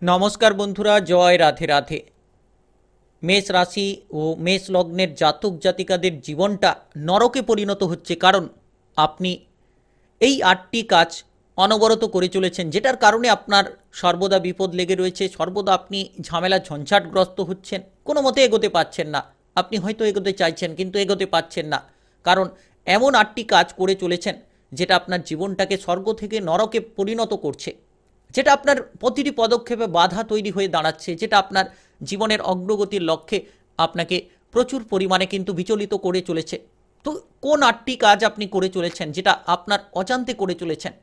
নমস্কার বন্ধুরা, জয় রাধে রাধে। মেষ রাশি ও মেষ লগ্নের জাতক জাতিকাদের জীবনটা নরকে পরিণত হচ্ছে, কারণ আপনি এই ৮টি কাজ অনবরত করে চলেছেন, যেটার কারণে আপনার সর্বদা বিপদ লেগে রয়েছে। সর্বদা আপনি ঝামেলা ঝঞ্ঝাটগ্রস্ত হচ্ছেন, কোনো মতে এগোতে পারছেন না। আপনি হয়তো এগোতে চাইছেন কিন্তু এগোতে পারছেন না, কারণ এমন ৮টি কাজ করে চলেছেন যেটা আপনার জীবনটাকে স্বর্গ থেকে নরকে পরিণত করছে, যেটা আপনার প্রতিটি পদক্ষেপে বাধা তৈরি হয়ে দাঁড়াচ্ছে, যেটা আপনার জীবনের অগ্রগতির লক্ষ্যে আপনাকে প্রচুর পরিমাণে কিন্তু বিচলিত করে চলেছে। তো কোন ৮টি কাজ আপনি করে চলেছেন যেটা আপনার অজান্তে করে চলেছেন,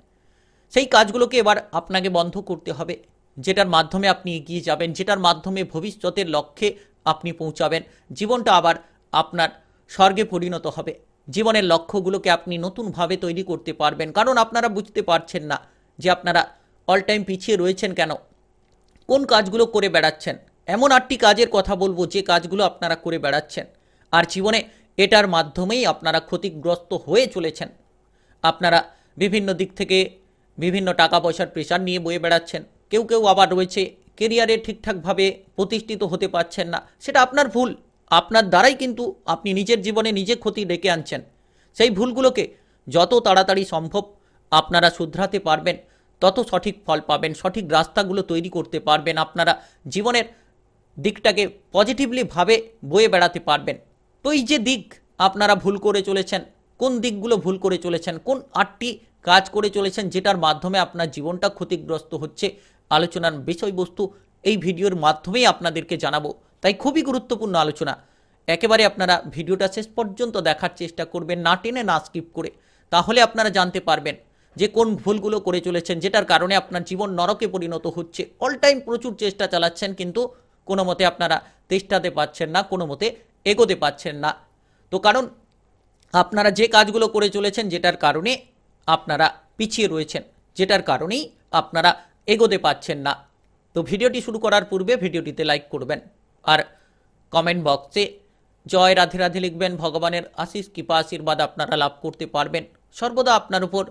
সেই কাজগুলোকে এবার আপনাকে বন্ধ করতে হবে, যেটার মাধ্যমে আপনি এগিয়ে যাবেন, যেটার মাধ্যমে ভবিষ্যতের লক্ষ্যে আপনি পৌঁছাবেন। জীবনটা আবার আপনার স্বর্গে পরিণত হবে। জীবনের লক্ষ্যগুলোকে আপনি নতুনভাবে তৈরি করতে পারবেন, কারণ আপনারা বুঝতে পারছেন না যে আপনারা অল টাইম পিছিয়ে রয়েছেন কেন, কোন কাজগুলো করে বেড়াচ্ছেন। এমন ৮টি কাজের কথা বলবো যে কাজগুলো আপনারা করে বেড়াচ্ছেন, আর জীবনে এটার মাধ্যমেই আপনারা ক্ষতিগ্রস্ত হয়ে চলেছেন। আপনারা বিভিন্ন দিক থেকে বিভিন্ন টাকা পয়সার প্রেশার নিয়ে বয়ে বেড়াচ্ছেন। কেউ কেউ আবার রয়েছে কেরিয়ারে ঠিকঠাকভাবে প্রতিষ্ঠিত হতে পারছেন না। সেটা আপনার ভুল, আপনার দ্বারাই কিন্তু আপনি নিজের জীবনে নিজে ক্ষতি ডেকে আনছেন। সেই ভুলগুলোকে যত তাড়াতাড়ি সম্ভব আপনারা শুধরাতে পারবেন, তত সঠিক ফল পাবেন, সঠিক রাস্তাগুলো তৈরি করতে পারবেন, আপনারা জীবনের দিকটাকে পজিটিভলি ভাবে বয়ে বেড়াতে পারবেন। তো এই যে দিক আপনারা ভুল করে চলেছেন, কোন দিকগুলো ভুল করে চলেছেন, কোন ৮টি কাজ করে চলেছেন যেটার মাধ্যমে আপনার জীবনটা ক্ষতিগ্রস্ত হচ্ছে, আলোচনার বিষয়বস্তু এই ভিডিওর মাধ্যমেই আপনাদেরকে জানাবো। তাই খুবই গুরুত্বপূর্ণ আলোচনা। একেবারে আপনারা ভিডিওটা শেষ পর্যন্ত দেখার চেষ্টা করবেন, না টেনে না স্কিপ করে। তাহলে আপনারা জানতে পারবেন যে কোন ভুলগুলো করে চলেছেন যেটার কারণে আপনার জীবন নরকে পরিণত হচ্ছে। অল টাইম প্রচুর চেষ্টা চালাচ্ছেন কিন্তু কোনো মতে আপনারা তেষ্টাতে পারছেন না, কোনো মতে এগোতে পারছেন না। তো কারণ আপনারা যে কাজগুলো করে চলেছেন যেটার কারণে আপনারা পিছিয়ে রয়েছেন, যেটার কারণেই আপনারা এগোতে পারছেন না। তো ভিডিওটি শুরু করার পূর্বে ভিডিওটিতে লাইক করবেন, আর কমেন্ট বক্সে জয় রাধে রাধে লিখবেন। ভগবানের আশিস কৃপা আশীর্বাদ আপনারা লাভ করতে পারবেন। সর্বদা আপনার উপর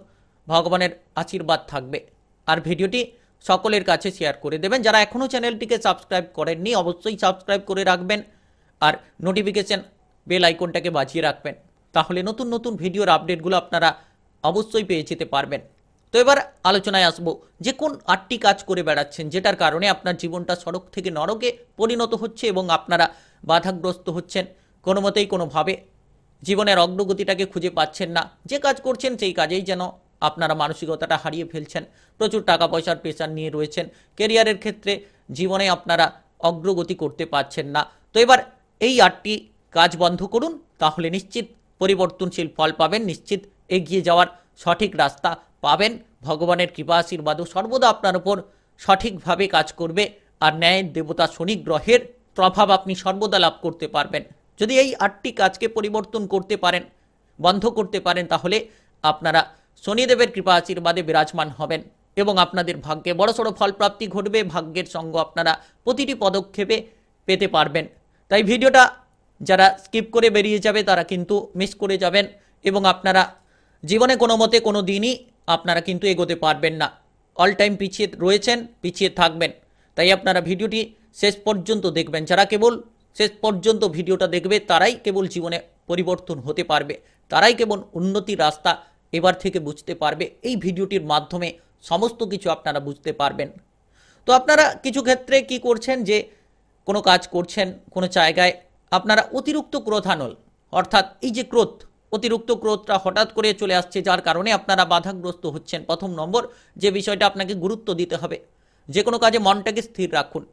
ভগবানের আশীর্বাদ থাকবে। আর ভিডিওটি সকলের কাছে শেয়ার করে দেবেন। যারা এখনও চ্যানেলটিকে সাবস্ক্রাইব করেননি অবশ্যই সাবস্ক্রাইব করে রাখবেন, আর নোটিফিকেশন বেল আইকনটাকে বাজিয়ে রাখবেন, তাহলে নতুন নতুন ভিডিওর আপডেটগুলো আপনারা অবশ্যই পেয়ে যেতে পারবেন। তো এবার আলোচনায় আসবো যে কোন ৮টি কাজ করে বেড়াচ্ছেন যেটার কারণে আপনার জীবনটা সড়ক থেকে নরকে পরিণত হচ্ছে এবং আপনারা বাধাগ্রস্ত হচ্ছেন, কোনো মতেই কোনোভাবে জীবনের অগ্রগতিটাকে খুঁজে পাচ্ছেন না। যে কাজ করছেন সেই কাজেই যেন আপনারা মানসিকতাটা হারিয়ে ফেলছেন, প্রচুর টাকা পয়সার প্রেশার নিয়ে রয়েছেন, কেরিয়ারের ক্ষেত্রে জীবনে আপনারা অগ্রগতি করতে পারছেন না। তো এবার এই ৮টি কাজ বন্ধ করুন, তাহলে নিশ্চিত পরিবর্তনশীল ফল পাবেন, নিশ্চিত এগিয়ে যাওয়ার সঠিক রাস্তা পাবেন। ভগবানের কৃপা আশীর্বাদও সর্বদা আপনার উপর সঠিকভাবে কাজ করবে, আর ন্যায়ের দেবতা শনি গ্রহের প্রভাব আপনি সর্বদা লাভ করতে পারবেন। যদি এই ৮টি কাজকে পরিবর্তন করতে পারেন, বন্ধ করতে পারেন, তাহলে আপনারা শনিদেবের কৃপা আশীর্বাদে বিরাজমান হবেন এবং আপনাদের ভাগ্যে বড়সড় ফলপ্রাপ্তি ঘটবে। ভাগ্যের সঙ্গ আপনারা প্রতিটি পদক্ষেপে পেতে পারবেন। তাই ভিডিওটা যারা স্কিপ করে বেরিয়ে যাবে তারা কিন্তু মিস করে যাবেন এবং আপনারা জীবনে কোনো মতে কোনো দিনই আপনারা কিন্তু এগোতে পারবেন না। অল টাইম পিছিয়ে রয়েছেন, পিছিয়ে থাকবেন। তাই আপনারা ভিডিওটি শেষ পর্যন্ত দেখবেন। যারা কেবল শেষ পর্যন্ত ভিডিওটা দেখবে তারাই কেবল জীবনে পরিবর্তন হতে পারবে, তারাই কেবল উন্নতির রাস্তা এবার থেকে বুঝতে পারবে। এই ভিডিওটির মাধ্যমে সমস্ত কিছু আপনারা বুঝতে পারবেন। তো আপনারা কিছু ক্ষেত্রে কি করছেন, যে কোনো কাজ করছেন, কোনো জায়গায় আপনারা অতিরিক্ত ক্রোধানল, অর্থাৎ এই যে ক্রোধ, অতিরিক্ত ক্রোধটা হঠাৎ করে চলে আসছে, যার কারণে আপনারা বাধাগ্রস্ত হচ্ছেন। প্রথম নম্বর যে বিষয়টা আপনাকে গুরুত্ব দিতে হবে, যে কোনো কাজে মনটাকে স্থির রাখুন।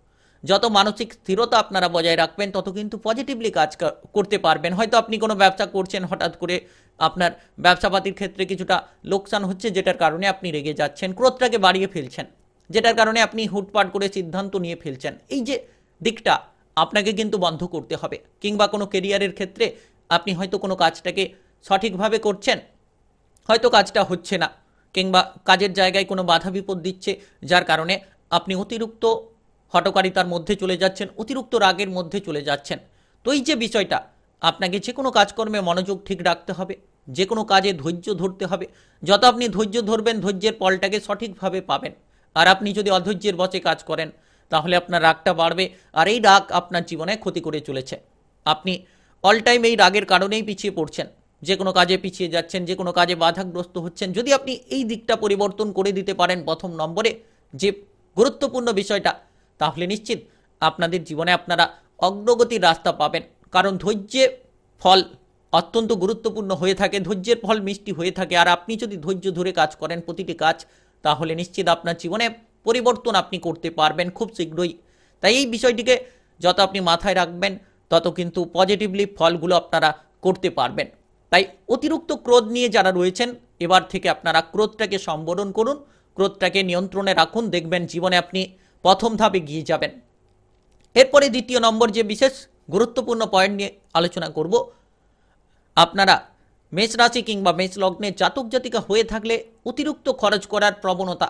যত মানসিক স্থিরতা আপনারা বজায় রাখবেন তত কিন্তু পজিটিভলি কাজ করতে পারবেন। হয়তো আপনি কোনো ব্যবসা করছেন, হঠাৎ করে আপনার ব্যবসাপাতির ক্ষেত্রে কিছুটা লোকসান হচ্ছে, যেটার কারণে আপনি রেগে যাচ্ছেন, ক্রোধটাকে বাড়িয়ে ফেলছেন, যেটার কারণে আপনি হুটপাট করে সিদ্ধান্ত নিয়ে ফেলছেন। এই যে দিকটা আপনাকে কিন্তু বন্ধ করতে হবে। কিংবা কোনো কেরিয়ারের ক্ষেত্রে আপনি হয়তো কোনো কাজটাকে সঠিকভাবে করছেন, হয়তো কাজটা হচ্ছে না, কিংবা কাজের জায়গায় কোনো বাধা বিপদ দিচ্ছে, যার কারণে আপনি অতিরিক্ত হঠকারিতার মধ্যে চলে যাচ্ছেন, অতিরিক্ত রাগের মধ্যে চলে যাচ্ছেন। তো এই যে বিষয়টা, আপনাকে যে কোনো কাজকর্মে মনোযোগ ঠিক রাখতে হবে, যে কোনো কাজে ধৈর্য ধরতে হবে। যত আপনি ধৈর্য ধরবেন, ধৈর্যের ফলটাকে সঠিকভাবে পাবেন। আর আপনি যদি অধৈর্যের বশে কাজ করেন, তাহলে আপনার রাগটা বাড়বে, আর এই রাগ আপনার জীবনে ক্ষতি করে চলেছে। আপনি অল টাইম এই রাগের কারণেই পিছিয়ে পড়ছেন, যে কোনো কাজে পিছিয়ে যাচ্ছেন, যে কোনো কাজে বাধাগ্রস্ত হচ্ছেন। যদি আপনি এই দিকটা পরিবর্তন করে দিতে পারেন প্রথম নম্বরে, যে গুরুত্বপূর্ণ বিষয়টা, তাহলে নিশ্চিত আপনাদের জীবনে আপনারা অগ্রগতির রাস্তা পাবেন। কারণ ধৈর্যের ফল অত্যন্ত গুরুত্বপূর্ণ হয়ে থাকে, ধৈর্যের ফল মিষ্টি হয়ে থাকে। আর আপনি যদি ধৈর্য ধরে কাজ করেন প্রতিটি কাজ, তাহলে নিশ্চিত আপনার জীবনে পরিবর্তন আপনি করতে পারবেন খুব শীঘ্রই। তাই এই বিষয়টিকে যত আপনি মাথায় রাখবেন, তত কিন্তু পজিটিভলি ফলগুলো আপনারা করতে পারবেন। তাই অতিরিক্ত ক্রোধ নিয়ে যারা রয়েছেন, এবার থেকে আপনারা ক্রোধটাকে সম্বরণ করুন, ক্রোধটাকে নিয়ন্ত্রণে রাখুন, দেখবেন জীবনে আপনি প্রথম ধাপে এগিয়ে যাবেন। এরপরে দ্বিতীয় নম্বর যে বিশেষ গুরুত্বপূর্ণ পয়েন্ট নিয়ে আলোচনা করব, আপনারা মেষ রাশি কিংবা মেষ লগ্নের জাতক জাতিকা হয়ে থাকলে অতিরিক্ত খরচ করার প্রবণতা,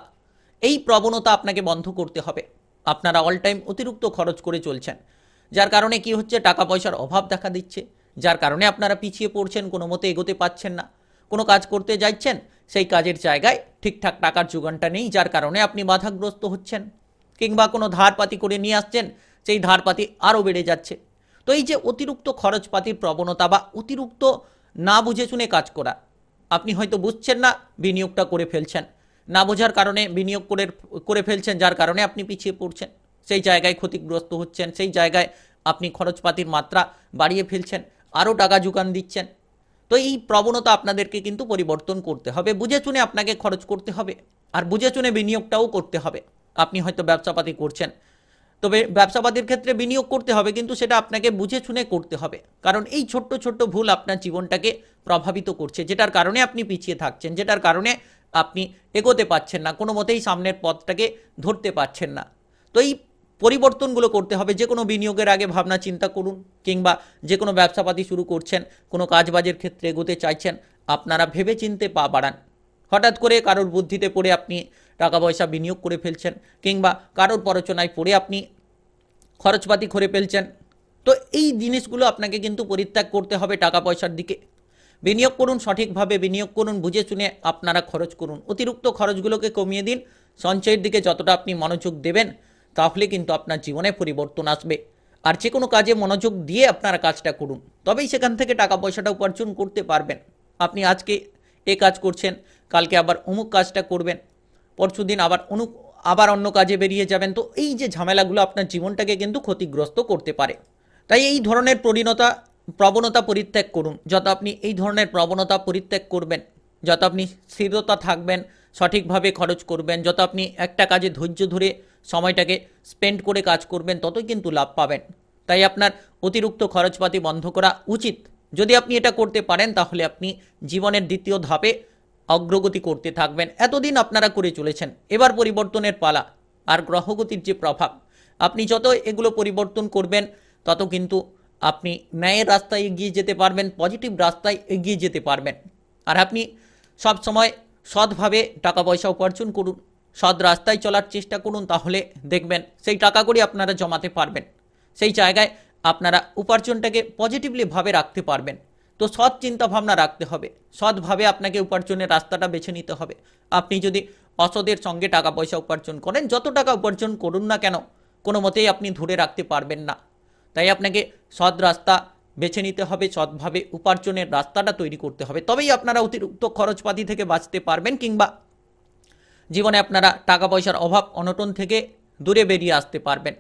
এই প্রবণতা আপনাকে বন্ধ করতে হবে। আপনারা অল টাইম অতিরিক্ত খরচ করে চলছেন, যার কারণে কি হচ্ছে, টাকা পয়সার অভাব দেখা দিচ্ছে, যার কারণে আপনারা পিছিয়ে পড়ছেন, কোনো মতে এগোতে পারছেন না। কোনো কাজ করতে যাচ্ছেন, সেই কাজের জায়গায় ঠিকঠাক টাকার যোগানটা নেই, যার কারণে আপনি বাধাগ্রস্ত হচ্ছেন। কিংবা কোনো ধারপাতি করে নিয়ে আসছেন, সেই ধারপাতি আরও বেড়ে যাচ্ছে। তো এই যে অতিরিক্ত খরচপাতির প্রবণতা বা অতিরিক্ত না বুঝে শুনে কাজ করা, আপনি হয়তো বুঝছেন না, বিনিয়োগটা করে ফেলছেন, না বোঝার কারণে বিনিয়োগ করে ফেলছেন, যার কারণে আপনি পিছিয়ে পড়ছেন, সেই জায়গায় ক্ষতিগ্রস্ত হচ্ছেন, সেই জায়গায় আপনি খরচপাতির মাত্রা বাড়িয়ে ফেলছেন, আরও টাকা যোগান দিচ্ছেন। তো এই প্রবণতা আপনাদেরকে কিন্তু পরিবর্তন করতে হবে, বুঝে শুনে আপনাকে খরচ করতে হবে, আর বুঝে শুনে বিনিয়োগটাও করতে হবে। আপনি হয়তো ব্যবসাপাতি করছেন, তবে ব্যবসাপাতির ক্ষেত্রে বিনিয়োগ করতে হবে, কিন্তু সেটা আপনাকে বুঝে শুনে করতে হবে। কারণ এই ছোট্ট ছোট্ট ভুল আপনার জীবনটাকে প্রভাবিত করছে, যেটার কারণে আপনি পিছিয়ে থাকছেন, যেটার কারণে আপনি এগোতে পারছেন না, কোনো মতেই সামনের পথটাকে ধরতে পারছেন না। তো এই পরিবর্তনগুলো করতে হবে। যে কোনো বিনিয়োগের আগে ভাবনা চিন্তা করুন, কিংবা যে কোনো ব্যবসাপাতি শুরু করছেন, কোনো কাজবাজের ক্ষেত্রে এগোতে চাইছেন, আপনারা ভেবে চিনতে পা বাড়ান। হঠাৎ করে কারোর বুদ্ধিতে পড়ে আপনি টাকা পয়সা বিনিয়োগ করে ফেলছেন, কিংবা কারোর প্ররোচনায় পড়ে আপনি খরচপাতি করে ফেলছেন। তো এই জিনিসগুলো আপনাকে কিন্তু পরিত্যাগ করতে হবে। টাকা পয়সার দিকে বিনিয়োগ করুন, সঠিকভাবে বিনিয়োগ করুন, বুঝে শুনে আপনারা খরচ করুন। অতিরিক্ত খরচগুলোকে কমিয়ে দিন, সঞ্চয়ের দিকে যতটা আপনি মনোযোগ দেবেন, তাহলে কিন্তু আপনার জীবনে পরিবর্তন আসবে। আর যে কোনো কাজে মনোযোগ দিয়ে আপনারা কাজটা করুন, তবেই সেখান থেকে টাকা পয়সাটা উপার্জন করতে পারবেন। আপনি আজকে এ কাজ করছেন, কালকে আবার অমুক কাজটা করবেন, পরশুদিন আবার অন্য কাজে বেরিয়ে যাবেন। তো এই যে ঝামেলাগুলো আপনার জীবনটাকে কিন্তু ক্ষতিগ্রস্ত করতে পারে। তাই এই ধরনের প্রবণতা পরিত্যাগ করুন। যত আপনি এই ধরনের প্রবণতা পরিত্যাগ করবেন, যত আপনি স্থিরতা থাকবেন, সঠিকভাবে খরচ করবেন, যত আপনি একটা কাজে ধৈর্য ধরে সময়টাকে স্পেন্ড করে কাজ করবেন, ততই কিন্তু লাভ পাবেন। তাই আপনার অতিরিক্ত খরচপাতি বন্ধ করা উচিত। যদি আপনি এটা করতে পারেন, তাহলে আপনি জীবনের দ্বিতীয় ধাপে অগ্রগতি করতে থাকবেন। এতদিন আপনারা করে চলেছেন, এবার পরিবর্তনের পালা। আর গ্রহগতির যে প্রভাব, আপনি যত এগুলো পরিবর্তন করবেন, তত কিন্তু আপনি ন্যায়ের রাস্তায় এগিয়ে যেতে পারবেন, পজিটিভ রাস্তায় এগিয়ে যেতে পারবেন। আর আপনি সবসময় সৎভাবে টাকা পয়সা উপার্জন করুন, সৎ রাস্তায় চলার চেষ্টা করুন, তাহলে দেখবেন সেই টাকা করে আপনারা জমাতে পারবেন। সেই জায়গায় আপনারা উপার্জনটাকে পজিটিভলি ভাবে রাখতে পারবেন। তো সৎ চিন্তা ভাবনা রাখতে হবে, সৎভাবে আপনাকে উপার্জনের রাস্তাটা বেছে নিতে হবে। আপনি যদি অসদের সঙ্গে টাকা পয়সা উপার্জন করেন, যত টাকা উপার্জন করুন না কেন, কোনো মতেই আপনি ধরে রাখতে পারবেন না। তাই আপনাকে সৎ রাস্তা বেছে নিতে হবে, সৎভাবে উপার্জনের রাস্তাটা তৈরি করতে হবে, তবেই আপনারা অতিরিক্ত খরচপাতি থেকে বাঁচতে পারবেন, কিংবা জীবনে আপনারা টাকা পয়সার অভাব অনটন থেকে দূরে বেরিয়ে আসতে পারবেন।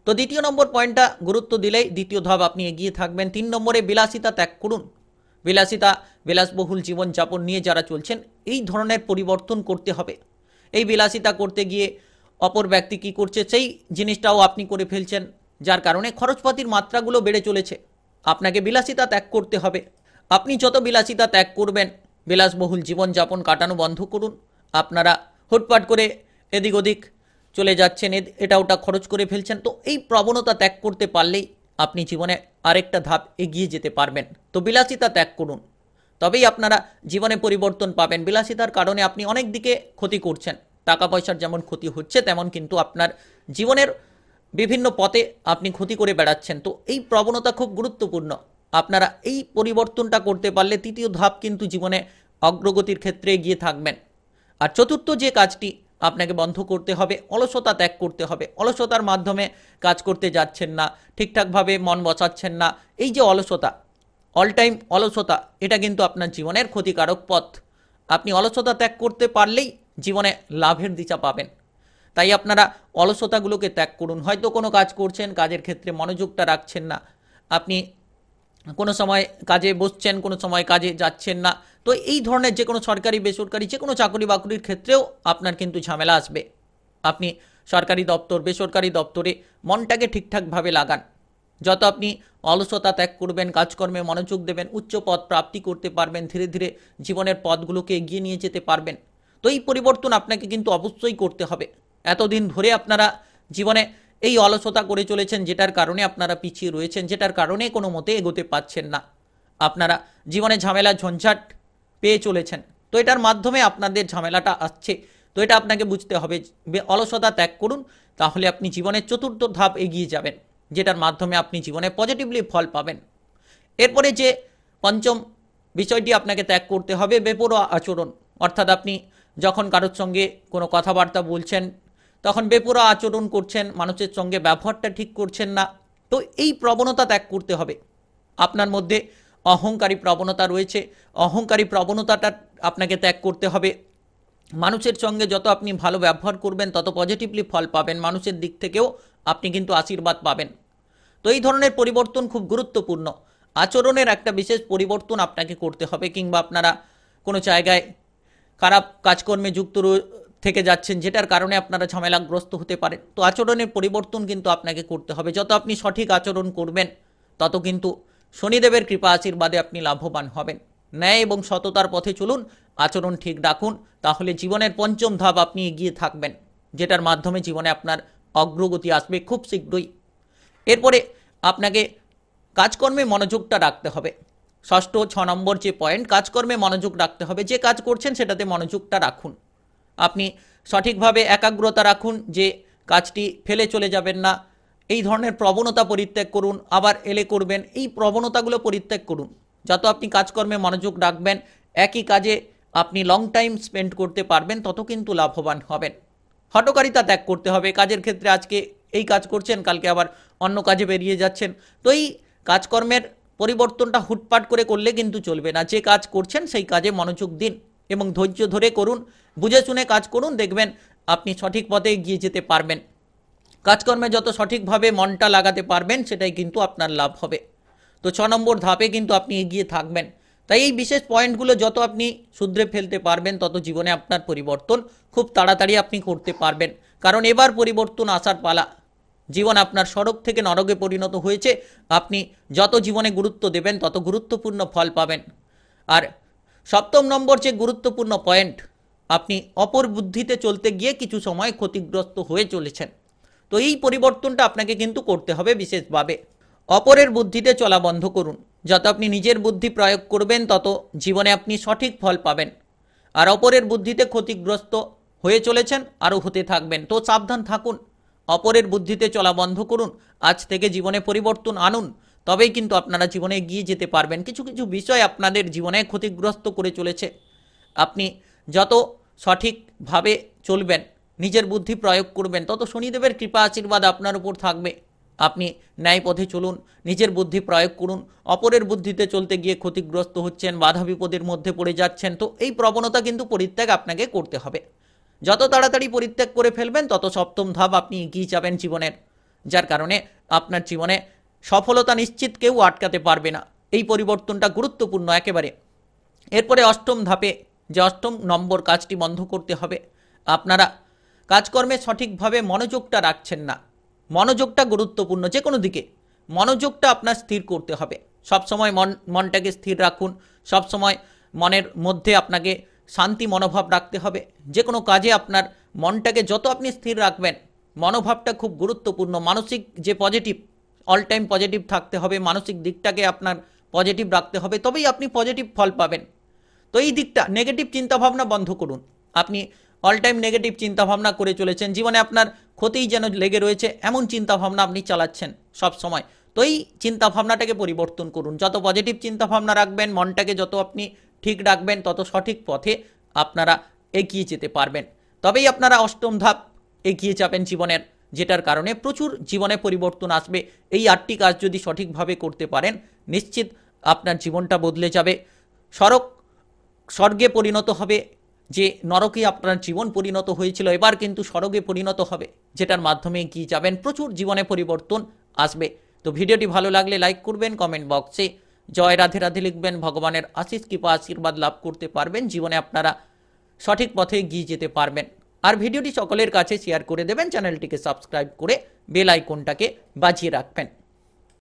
তো দ্বিতীয় নম্বর পয়েন্টটা গুরুত্ব দিলেই দ্বিতীয় ধাপ আপনি এগিয়ে থাকবেন। 3 নম্বরে বিলাসিতা ত্যাগ করুন। বিলাসবহুল জীবনযাপন নিয়ে যারা চলছেন, এই ধরনের পরিবর্তন করতে হবে। এই বিলাসিতা করতে গিয়ে অপর ব্যক্তি কি করছে, সেই জিনিসটাও আপনি করে ফেলছেন, যার কারণে খরচপাতির মাত্রাগুলো বেড়ে চলেছে। আপনাকে বিলাসিতা ত্যাগ করতে হবে। আপনি যত বিলাসিতা ত্যাগ করবেন, বিলাসবহুল জীবনযাপন কাটানো বন্ধ করুন। আপনারা হুটপাট করে এদিক ওদিক চলে যাচ্ছেন, এটা ওটা খরচ করে ফেলছেন। তো এই প্রবণতা ত্যাগ করতে পারলেই আপনি জীবনে আরেকটা ধাপ এগিয়ে যেতে পারবেন। তো বিলাসিতা ত্যাগ করুন, তবেই আপনারা জীবনে পরিবর্তন পাবেন। বিলাসিতার কারণে আপনি অনেক দিকে ক্ষতি করছেন, টাকা পয়সার যেমন ক্ষতি হচ্ছে, তেমন কিন্তু আপনার জীবনের বিভিন্ন পথে আপনি ক্ষতি করে বেড়াচ্ছেন। তো এই প্রবণতা খুব গুরুত্বপূর্ণ। আপনারা এই পরিবর্তনটা করতে পারলে তৃতীয় ধাপ কিন্তু জীবনে অগ্রগতির ক্ষেত্রে এগিয়ে থাকবেন। আর চতুর্থ যে কাজটি, আপনাকে বন্ধ করতে হবে, অলসতা ত্যাগ করতে হবে। অলসতার মাধ্যমে কাজ করতে যাচ্ছেন না, ঠিকঠাকভাবে মন বসাচ্ছেন না, এই যে অলসতা, অল টাইম অলসতা, এটা কিন্তু আপনার জীবনের ক্ষতিকারক পথ। আপনি অলসতা ত্যাগ করতে পারলেই জীবনে লাভের দিশা পাবেন। তাই আপনারা অলসতাগুলোকে ত্যাগ করুন। হয়তো কোনো কাজ করছেন, কাজের ক্ষেত্রে মনোযোগটা রাখছেন না, আপনি কোনো সময় কাজে বসছেন, কোনো সময় কাজে যাচ্ছেন না। তো এই ধরনের যে কোনো সরকারি বেসরকারি যে কোনো চাকরি বাকরির ক্ষেত্রেও আপনার কিন্তু ঝামেলা আসবে। আপনি সরকারি দপ্তর বেসরকারি দপ্তরে মনটাকে ঠিকঠাকভাবে লাগান। যত আপনি অলসতা ত্যাগ করবেন, কাজকর্মে মনোযোগ দেবেন, উচ্চ পদ প্রাপ্তি করতে পারবেন, ধীরে ধীরে জীবনের পদগুলোকে এগিয়ে নিয়ে যেতে পারবেন। তো এই পরিবর্তন আপনাকে কিন্তু অবশ্যই করতে হবে। এতদিন ধরে আপনারা জীবনে এই অলসতা করে চলেছেন, যেটার কারণে আপনারা পিছিয়ে রয়েছেন, যেটার কারণে কোনো মতে এগোতে পারছেন না। আপনারা জীবনে ঝামেলা ঝঞ্ঝাট পেয়ে চলেছেন। তো এটার মাধ্যমে আপনাদের ঝামেলাটা আসছে। তো এটা আপনাকে বুঝতে হবে। অলসতা ত্যাগ করুন, তাহলে আপনি জীবনের চতুর্থ ধাপ এগিয়ে যাবেন, যেটার মাধ্যমে আপনি জীবনে পজিটিভলি ফল পাবেন। এরপরে যে পঞ্চম বিষয়টি আপনাকে ত্যাগ করতে হবে, বেপরোয়া আচরণ। অর্থাৎ আপনি যখন কারোর সঙ্গে কোনো কথাবার্তা বলছেন তখন বেপরোয়া আচরণ করছেন, মানুষের সঙ্গে ব্যবহারটা ঠিক করছেন না। তো এই প্রবণতা ত্যাগ করতে হবে। আপনার মধ্যে অহংকারী প্রবণতা রয়েছে, অহংকারী প্রবণতাটা আপনাকে ত্যাগ করতে হবে। মানুষের সঙ্গে যত আপনি ভালো ব্যবহার করবেন তত পজিটিভলি ফল পাবেন, মানুষের দিক থেকেও আপনি কিন্তু আশীর্বাদ পাবেন। তো এই ধরনের পরিবর্তন খুব গুরুত্বপূর্ণ। আচরণের একটা বিশেষ পরিবর্তন আপনাকে করতে হবে। কিংবা আপনারা কোনো জায়গায় খারাপ কাজকর্মে যুক্ত থেকে যাচ্ছেন, যেটার কারণে আপনারা ঝামেলাগ্রস্ত হতে পারেন। তো আচরণের পরিবর্তন কিন্তু আপনাকে করতে হবে। যত আপনি সঠিক আচরণ করবেন তত কিন্তু শনিদেবের কৃপা আশীর্বাদে আপনি লাভবান হবেন। ন্যায় এবং সততার পথে চলুন, আচরণ ঠিক রাখুন, তাহলে জীবনের পঞ্চম ধাপ আপনি এগিয়ে থাকবেন, যেটার মাধ্যমে জীবনে আপনার অগ্রগতি আসবে খুব শীঘ্রই। এরপরে আপনাকে কাজকর্মে মনোযোগটা রাখতে হবে। ষষ্ঠ 6 নম্বর যে পয়েন্ট, কাজকর্মে মনোযোগ রাখতে হবে। যে কাজ করছেন সেটাতে মনোযোগটা রাখুন। আপনি সঠিকভাবে একাগ্রতা রাখুন, যে কাজটি ফেলে চলে যাবেন না। এই ধরনের প্রবণতা পরিত্যাগ করুন, আবার এলে করবেন, এই প্রবণতাগুলো পরিত্যাগ করুন। যত আপনি কাজকর্মে মনোযোগ রাখবেন, একই কাজে আপনি লং টাইম স্পেন্ড করতে পারবেন, তত কিন্তু লাভবান হবেন। হঠকারিতা ত্যাগ করতে হবে। কাজের ক্ষেত্রে আজকে এই কাজ করছেন, কালকে আবার অন্য কাজে বেরিয়ে যাচ্ছেন। তো এই কাজকর্মের পরিবর্তনটা হুটপাট করে করলে কিন্তু চলবে না। যে কাজ করছেন সেই কাজে মনোযোগ দিন এবং ধৈর্য ধরে করুন, বুঝে শুনে কাজ করুন, দেখবেন আপনি সঠিক পথে এগিয়ে যেতে পারবেন। কাজকর্মে যত সঠিকভাবে মনটা লাগাতে পারবেন, সেটাই কিন্তু আপনার লাভ হবে। তো 6 নম্বর ধাপে কিন্তু আপনি এগিয়ে থাকবেন। তাই এই বিশেষ পয়েন্টগুলো যত আপনি শুধরে ফেলতে পারবেন, তত জীবনে আপনার পরিবর্তন খুব তাড়াতাড়ি আপনি করতে পারবেন। কারণ এবার পরিবর্তন আসার পালা। জীবন আপনার স্বর্গ থেকে নরকে পরিণত হয়েছে। আপনি যত জীবনে গুরুত্ব দেবেন তত গুরুত্বপূর্ণ ফল পাবেন। আর 7ম নম্বর যে গুরুত্বপূর্ণ পয়েন্ট, আপনি অপর বুদ্ধিতে চলতে গিয়ে কিছু সময় ক্ষতিগ্রস্ত হয়ে চলেছেন। তো এই পরিবর্তনটা আপনাকে কিন্তু করতে হবে বিশেষভাবে। অপরের বুদ্ধিতে চলা বন্ধ করুন। যত আপনি নিজের বুদ্ধি প্রয়োগ করবেন তত জীবনে আপনি সঠিক ফল পাবেন। আর অপরের বুদ্ধিতে ক্ষতিগ্রস্ত হয়ে চলেছেন, আরও হতে থাকবেন। তো সাবধান থাকুন, অপরের বুদ্ধিতে চলা বন্ধ করুন। আজ থেকে জীবনে পরিবর্তন আনুন, তবেই কিন্তু আপনারা জীবনে এগিয়ে যেতে পারবেন। কিছু কিছু বিষয় আপনাদের জীবনে ক্ষতিগ্রস্ত করে চলেছে। আপনি যত সঠিকভাবে চলবেন, নিজের বুদ্ধি প্রয়োগ করবেন, তত শনিদেবের কৃপা আশীর্বাদ আপনার উপর থাকবে। আপনি ন্যায় পথে চলুন, নিজের বুদ্ধি প্রয়োগ করুন। অপরের বুদ্ধিতে চলতে গিয়ে ক্ষতিগ্রস্ত হচ্ছেন, বাধা বিপদের মধ্যে পড়ে যাচ্ছেন, তো এই প্রবণতা কিন্তু পরিত্যাগ আপনাকে করতে হবে। যত তাড়াতাড়ি পরিত্যাগ করে ফেলবেন, তত 7ম ধাপ আপনি এগিয়ে যাবেন জীবনের, যার কারণে আপনার জীবনে সফলতা নিশ্চিত, কেউ আটকাতে পারবে না। এই পরিবর্তনটা গুরুত্বপূর্ণ একেবারে। এরপরে 8ম ধাপে যে 8ম নম্বর কাজটি বন্ধ করতে হবে, আপনারা কাজকর্মে সঠিকভাবে মনোযোগটা রাখছেন না। মনোযোগটা গুরুত্বপূর্ণ, যে কোনো দিকে মনোযোগটা আপনার স্থির করতে হবে। সবসময় মনটাকে স্থির রাখুন, সবসময় মনের মধ্যে আপনাকে শান্তি মনোভাব রাখতে হবে। যে কোনো কাজে আপনার মনটাকে যত আপনি স্থির রাখবেন, মনোভাবটা খুব গুরুত্বপূর্ণ। মানসিক যে পজিটিভ, অল টাইম পজিটিভ থাকতে হবে, মানসিক দিকটাকে আপনার পজিটিভ রাখতে হবে, তবেই আপনি পজিটিভ ফল পাবেন। তো এই দিকটা, নেগেটিভ চিন্তাভাবনা বন্ধ করুন। আপনি অল টাইম নেগেটিভ চিন্তাভাবনা করে চলেছেন, জীবনে আপনার ক্ষতিই যেন লেগে রয়েছে এমন চিন্তাভাবনা আপনি চালাচ্ছেন সব সময়। তো এই চিন্তাভাবনাটাকে পরিবর্তন করুন। যত পজিটিভ চিন্তাভাবনা রাখবেন, মনটাকে যত আপনি ঠিক রাখবেন, তত সঠিক পথে আপনারা এগিয়ে যেতে পারবেন। তবেই আপনারা অষ্টম ধাপ এগিয়ে যাবেন জীবনের, যেটার কারণে প্রচুর জীবনে পরিবর্তন আসবে। এই 8টি কাজ যদি সঠিকভাবে করতে পারেন, নিশ্চিত আপনার জীবনটা বদলে যাবে। স্বর্গে পরিণত হবে। যে নরকে আপনার জীবন পরিণত হয়েছিল, এবার কিন্তু স্বর্গে পরিণত হবে, যেটার মাধ্যমে এগিয়ে যাবেন, প্রচুর জীবনে পরিবর্তন আসবে। তো ভিডিওটি ভালো লাগলে লাইক করবেন, কমেন্ট বক্সে জয় রাধে রাধে লিখবেন। ভগবানের আশিস কৃপা আশীর্বাদ লাভ করতে পারবেন, জীবনে আপনারা সঠিক পথে এগিয়ে যেতে পারবেন। আর ভিডিওটি সকলের কাছে শেয়ার করে দেবেন, চ্যানেলটিকে সাবস্ক্রাইব করে বেল আইকনটাকে বাজিয়ে রাখবেন।